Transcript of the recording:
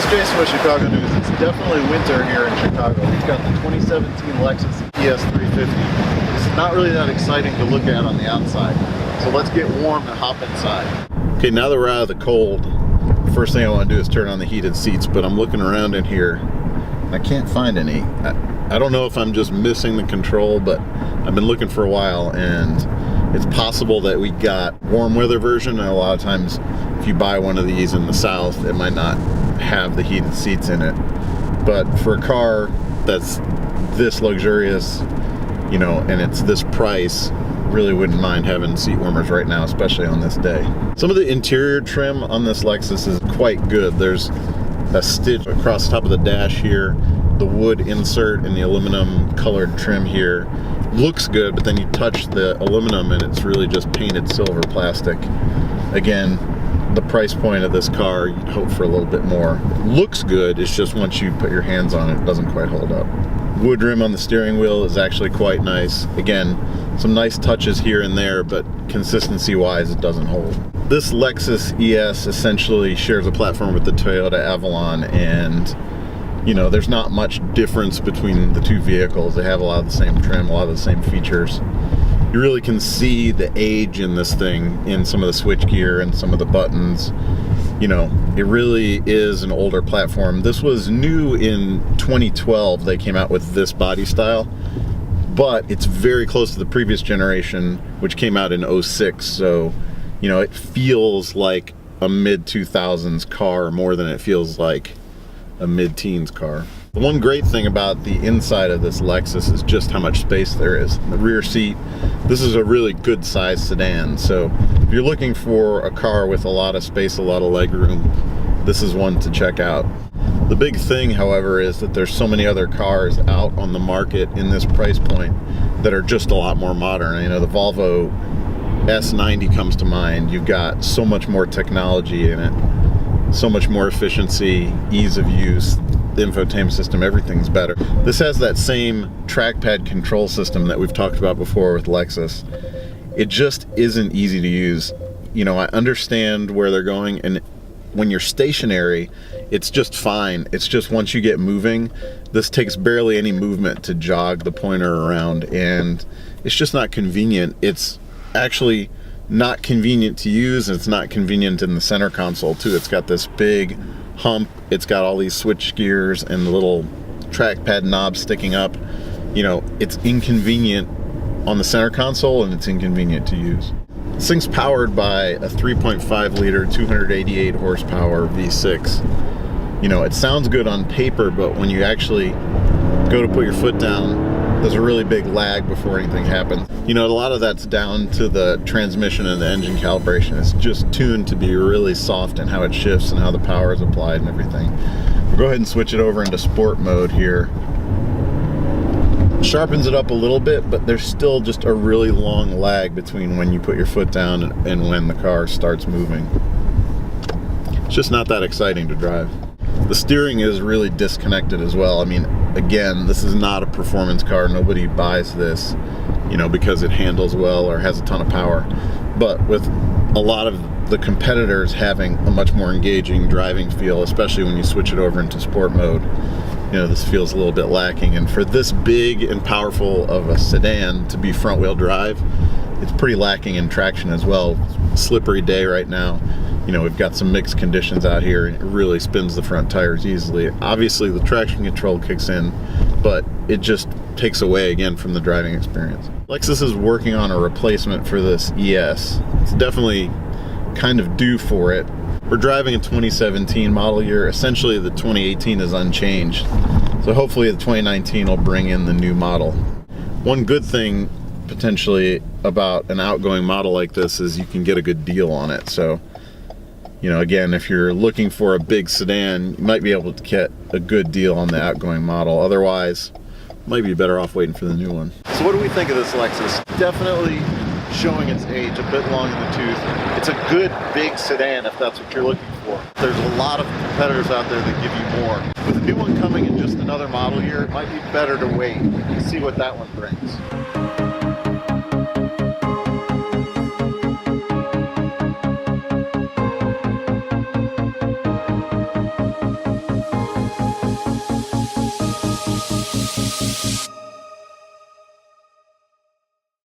Jason with Chicago News. It's definitely winter here in Chicago. We've got the 2017 Lexus ES350. This is not really that exciting to look at on the outside. So let's get warm and hop inside. Okay, now that we're out of the cold, the first thing I want to do is turn on the heated seats, but I'm looking around in here and I can't find any. I don't know if I'm just missing the control, but I've been looking for a while, and it's possible that we got warm weather version, and a lot of times if you buy one of these in the South, it might not have the heated seats in it. But for a car that's this luxurious, you know, and it's this price, really wouldn't mind having seat warmers right now, especially on this day. Some of the interior trim on this Lexus is quite good. There's a stitch across the top of the dash here. The wood insert and the aluminum colored trim here looks good, but then you touch the aluminum and it's really just painted silver plastic. Again, the price point of this car, you'd hope for a little bit more. It looks good, it's just once you put your hands on it, it doesn't quite hold up. Wood rim on the steering wheel is actually quite nice. Again, some nice touches here and there, but consistency wise it doesn't hold. This Lexus ES essentially shares a platform with the Toyota Avalon, and you know, there's not much difference between the two vehicles. They have a lot of the same trim, a lot of the same features. You really can see the age in this thing in some of the switchgear and some of the buttons. You know, it really is an older platform. This was new in 2012. They came out with this body style, but it's very close to the previous generation, which came out in 06. So, you know, it feels like a mid-2000s car more than it feels like a mid-teens car. The one great thing about the inside of this Lexus is just how much space there is. The rear seat, this is a really good sized sedan, so if you're looking for a car with a lot of space, a lot of leg room, this is one to check out. The big thing, however, is that there's so many other cars out on the market in this price point that are just a lot more modern. You know, the Volvo S90 comes to mind. You've got so much more technology in it, so much more efficiency, ease of use. The infotainment system, everything's better. This has that same trackpad control system that we've talked about before with Lexus. It just isn't easy to use. You know, I understand where they're going, and when you're stationary, it's just fine. It's just once you get moving, this takes barely any movement to jog the pointer around, and it's just not convenient. It's actually not convenient to use, and it's not convenient in the center console too. It's got this big hump, it's got all these switch gears and the little trackpad knobs sticking up. You know, it's inconvenient on the center console, and it's inconvenient to use. This thing's powered by a 3.5 liter 288 horsepower V6. You know, it sounds good on paper, but when you actually go to put your foot down, there's a really big lag before anything happens. You know, a lot of that's down to the transmission and the engine calibration. It's just tuned to be really soft in how it shifts and how the power is applied and everything. We'll go ahead and switch it over into sport mode here. Sharpens it up a little bit, but there's still just a really long lag between when you put your foot down and when the car starts moving. It's just not that exciting to drive. The steering is really disconnected as well. I mean, again, this is not a performance car. Nobody buys this, you know, because it handles well or has a ton of power. But with a lot of the competitors having a much more engaging driving feel, especially when you switch it over into sport mode, you know, this feels a little bit lacking. And for this big and powerful of a sedan to be front wheel drive, it's pretty lacking in traction as well. Slippery day right now. You know, we've got some mixed conditions out here, and it really spins the front tires easily. Obviously the traction control kicks in, but it just takes away again from the driving experience. Lexus is working on a replacement for this ES. It's definitely kind of due for it. We're driving a 2017 model year. Essentially the 2018 is unchanged. So hopefully the 2019 will bring in the new model. One good thing potentially about an outgoing model like this is you can get a good deal on it. So, you know, again, if you're looking for a big sedan, you might be able to get a good deal on the outgoing model. Otherwise, might be better off waiting for the new one. So what do we think of this Lexus? Definitely showing its age, a bit long in the tooth. It's a good big sedan if that's what you're looking for. There's a lot of competitors out there that give you more. With a new one coming in just another model year, it might be better to wait and see what that one brings.